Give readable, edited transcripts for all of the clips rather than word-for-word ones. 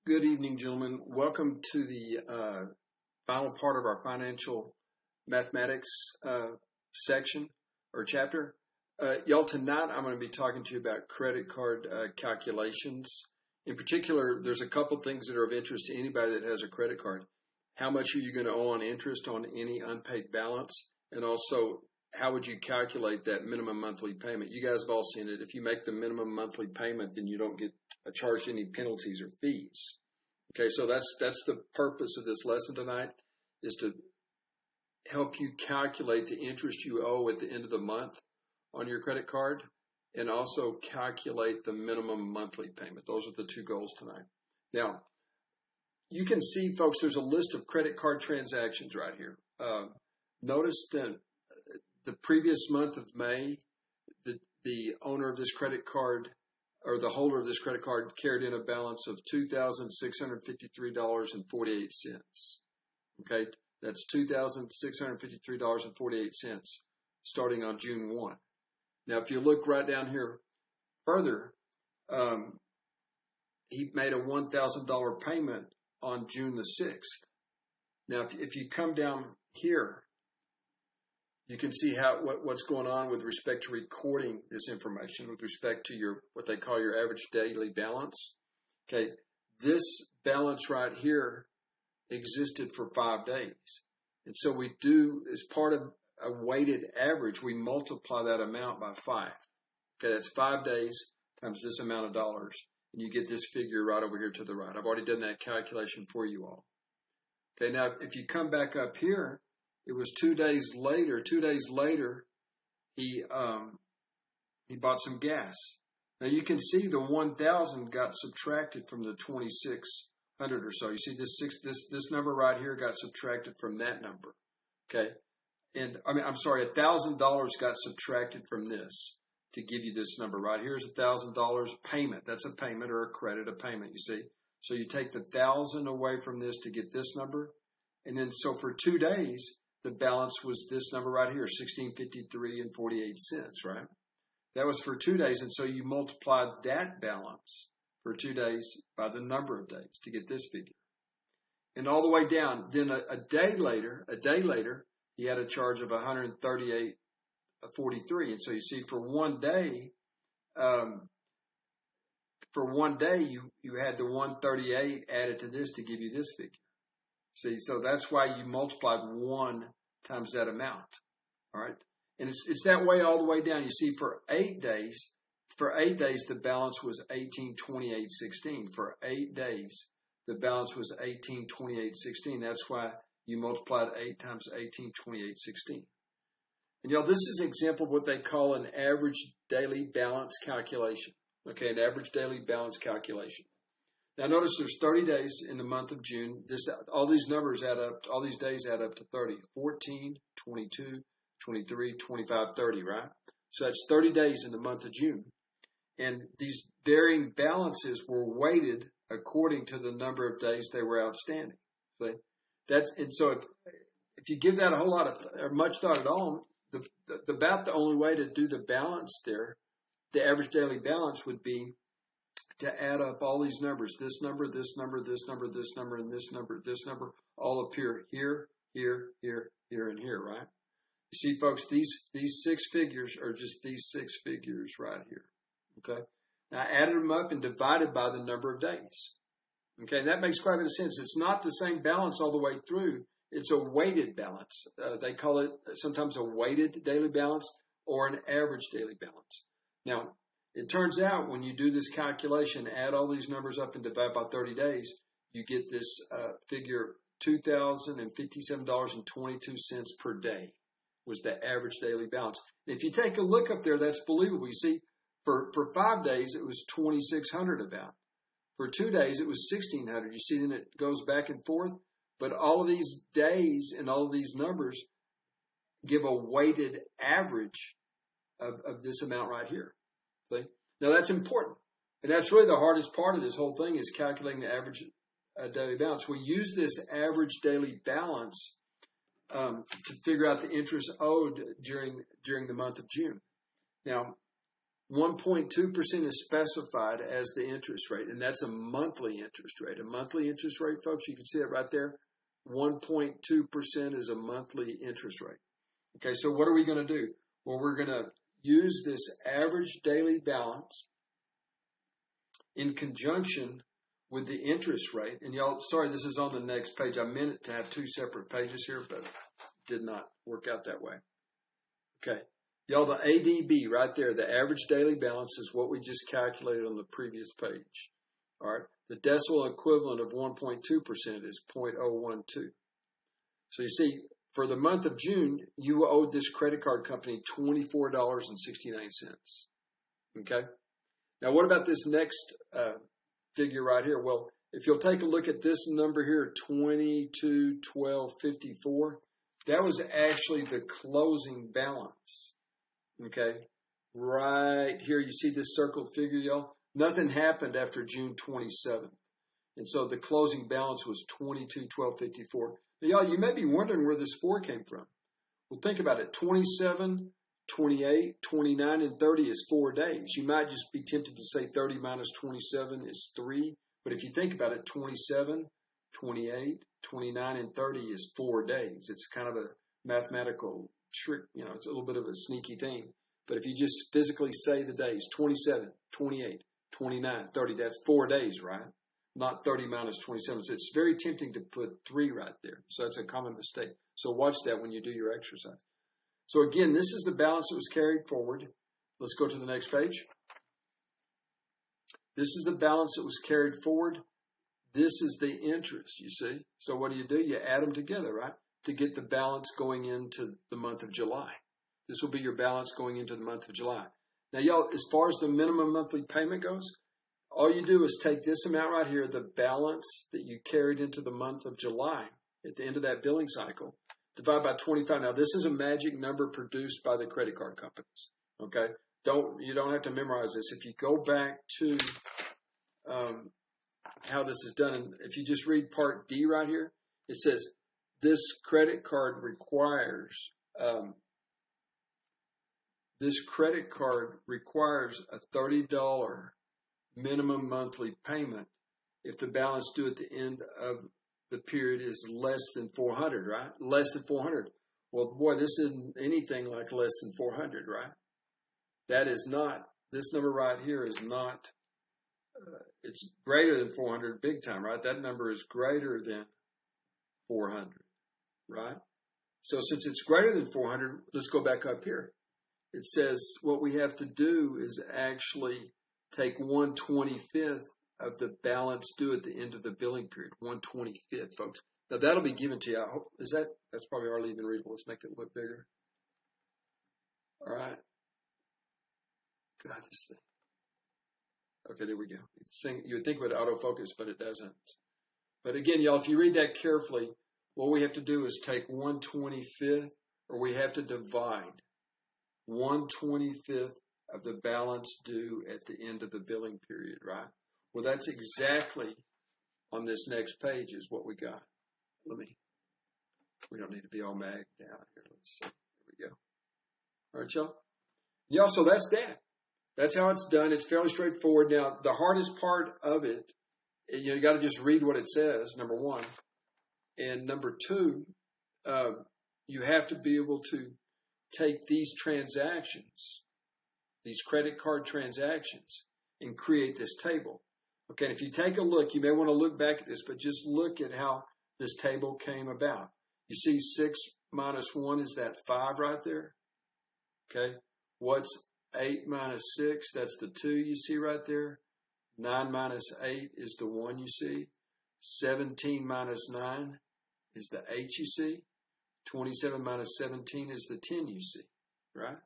Good evening, gentlemen. Welcome to the final part of our financial mathematics section or chapter. Y'all, tonight I'm going to be talking to you about credit card calculations. In particular, there's a couple things that are of interest to anybody that has a credit card. How much are you going to owe on interest on any unpaid balance? And also, how would you calculate that minimum monthly payment? You guys have all seen it. If you make the minimum monthly payment, then you don't get charged any penalties or fees. Okay, so that's the purpose of this lesson tonight, is to help you calculate the interest you owe at the end of the month on your credit card, and also calculate the minimum monthly payment. Those are the two goals tonight. Now, you can see, folks, there's a list of credit card transactions right here. Notice that the previous month of May, the owner of this credit card, or the holder of this credit card, carried in a balance of $2,653.48. Okay, that's $2,653.48 starting on June 1. Now, if you look right down here further, he made a $1,000 payment on June the 6th. Now, if you come down here, you can see what's going on with respect to recording this information with respect to your what they call your average daily balance. Okay, this balance right here existed for 5 days. And so we do, as part of a weighted average, we multiply that amount by 5. Okay, that's 5 days times this amount of dollars, and you get this figure right over here to the right. I've already done that calculation for you all. Okay, now if you come back up here, it was 2 days later. 2 days later, he bought some gas. Now you can see the 1,000 got subtracted from the 2,600 or so. You see this number right here got subtracted from that number. Okay, and I'm sorry, $1,000 got subtracted from this to give you this number right here. Is $1,000 payment. That's a payment or a credit, a payment. You see, so you take the 1,000 away from this to get this number, and then so for 2 days. The balance was this number right here, $1,653.48, right? That was for 2 days, and so you multiplied that balance for 2 days by the number of days to get this figure. And all the way down, then a day later, he had a charge of $138.43. And so you see, for 1 day, you had the 138 added to this to give you this figure. See, so that's why you multiplied 1 times that amount. All right, and it's that way all the way down. You see, for 8 days, the balance was $1828.16. For 8 days, the balance was $1828.16. That's why you multiplied 8 times $1828.16. And y'all, this is an example of what they call an average daily balance calculation. Okay, an average daily balance calculation. Now notice there's 30 days in the month of June. All these numbers add up, all these days add up to 30. 14, 22, 23, 25, 30, right? So that's 30 days in the month of June. And these varying balances were weighted according to the number of days they were outstanding. So if you give that a whole lot of or much thought at all, about the only way to do the balance there, the average daily balance would be to add up all these numbers, this number, this number, this number, this number, and this number, all appear here, here, here, here, and here, right? You see, folks, these 6 figures are just these 6 figures right here, okay? Now, I added them up and divided by the number of days, okay? And that makes quite a bit of sense. It's not the same balance all the way through. It's a weighted balance. They call it sometimes a weighted daily balance or an average daily balance. Now, it turns out when you do this calculation, add all these numbers up and divide by 30 days, you get this figure, $2,057.22 per day was the average daily balance. And if you take a look up there, that's believable. You see, for 5 days, it was 2,600 about. For 2 days, it was 1,600. You see, then it goes back and forth. But all of these days and all of these numbers give a weighted average of this amount right here. See? Now that's important, and that's really the hardest part of this whole thing is calculating the average daily balance. We use this average daily balance to figure out the interest owed during the month of June. Now, 1.2% is specified as the interest rate, and that's a monthly interest rate. A monthly interest rate, folks, you can see it right there. 1.2% is a monthly interest rate. Okay, so what are we going to do? Well, we're going to use this average daily balance in conjunction with the interest rate. And y'all, sorry, this is on the next page. I meant it to have two separate pages here, but it did not work out that way. Okay. Y'all, the ADB right there, the average daily balance is what we just calculated on the previous page. All right. The decimal equivalent of 1.2% is 0.012. So you see, for the month of June, you owed this credit card company $24.69. Okay. Now, what about this next figure right here? Well, if you'll take a look at this number here, 2212.54, that was actually the closing balance. Okay, right here you see this circled figure, y'all. Nothing happened after June 27th, and so the closing balance was 2212.54. Now, y'all, you may be wondering where this 4 came from. Well, think about it. 27, 28, 29, and 30 is 4 days. You might just be tempted to say 30 minus 27 is 3, but if you think about it, 27, 28, 29, and 30 is 4 days. It's kind of a mathematical trick, it's a little bit of a sneaky thing. But if you just physically say the days, 27, 28, 29, 30, that's 4 days, right? Not 30 minus 27. So it's very tempting to put 3 right there. So that's a common mistake. So watch that when you do your exercise. So again, this is the balance that was carried forward. Let's go to the next page. This is the balance that was carried forward. This is the interest, you see. So what do? You add them together, right? To get the balance going into the month of July. This will be your balance going into the month of July. Now, y'all, as far as the minimum monthly payment goes, all you do is take this amount right here, the balance that you carried into the month of July at the end of that billing cycle, divide by 25. Now, this is a magic number produced by the credit card companies. Okay? You don't have to memorize this. If you go back to how this is done, and if you just read Part D right here, it says, this credit card requires a $30 minimum monthly payment if the balance due at the end of the period is less than 400, right? Less than 400. Well, boy, this isn't anything like less than 400, right? That is not, this number right here is not, it's greater than 400 big time, right? That number is greater than 400. Right? So since it's greater than 400, let's go back up here. It says what we have to do is actually take 1/25th of the balance due at the end of the billing period. 1/25th, folks. Now that'll be given to you. I hope, that's probably hardly even readable. Let's make that look bigger. All right. God, this thing. Okay, there we go. You would think it would autofocus, but it doesn't. But again, y'all, if you read that carefully, what we have to do is take 1/25th, or we have to divide 1/25th of the balance due at the end of the billing period, right? Well, that's exactly on this next page is what we got. We don't need to be all magged down here. Let's see. There we go. All right, y'all. Yeah, so that's that. That's how it's done. It's fairly straightforward. Now, the hardest part of it, you got to just read what it says, number one. And number two, you have to be able to take these transactions, these credit card transactions, and create this table. Okay, and if you take a look, you may want to look back at this, but just look at how this table came about. You see 6 minus 1 is that 5 right there? Okay, what's 8 minus 6? That's the 2 you see right there. 9 minus 8 is the 1 you see. 17 minus 9 is the 8 you see. 27 minus 17 is the 10 you see, right?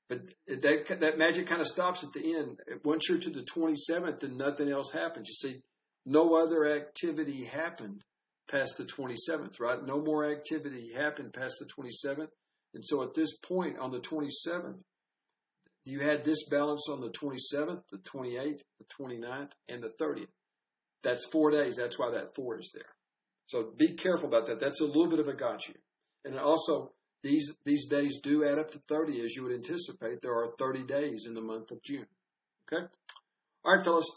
But that magic kind of stops at the end. Once you're to the 27th, then nothing else happens. You see, no other activity happened past the 27th, right? No more activity happened past the 27th. And so at this point on the 27th, you had this balance on the 27th, the 28th, the 29th, and the 30th. That's 4 days. That's why that 4 is there. So be careful about that. That's a little bit of a gotcha. And also, these days do add up to 30, as you would anticipate. There are 30 days in the month of June. Okay? All right, fellas.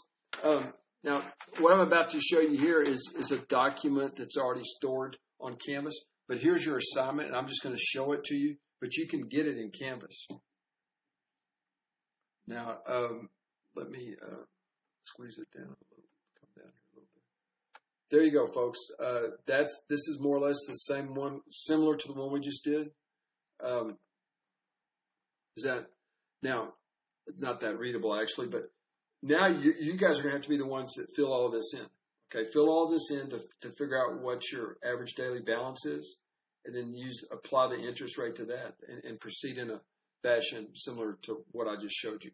Now, what I'm about to show you here is a document that's already stored on Canvas. But here's your assignment, and I'm just going to show it to you. But you can get it in Canvas. Now, let me squeeze it down a little. Come down here a little bit. There you go, folks. This is more or less the same one, similar to the one we just did. Is that now? It's not that readable actually, but now you guys are going to have to be the ones that fill all of this in. Okay, fill all this in to figure out what your average daily balance is, and then apply the interest rate to that, and proceed in a fashion similar to what I just showed you.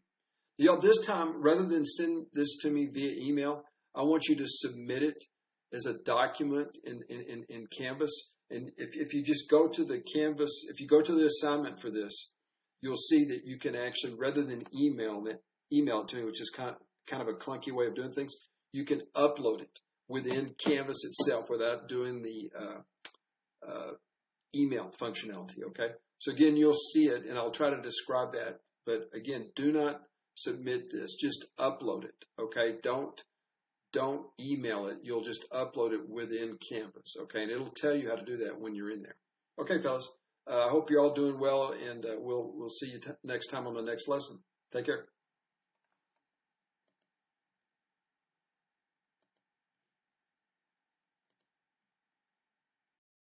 This time, rather than send this to me via email, I want you to submit it as a document in Canvas. And if you just go to the Canvas, if you go to the assignment for this, you'll see that you can actually, rather than email it to me, which is kind of a clunky way of doing things, you can upload it within Canvas itself without doing the email functionality, okay? So again, you'll see it, and I'll try to describe that. But again, do not submit this. Just upload it, okay? Don't email it. You'll just upload it within Canvas, okay? And it'll tell you how to do that when you're in there. Okay, fellas. I hope you're all doing well, and we'll see you next time on the next lesson. Take care.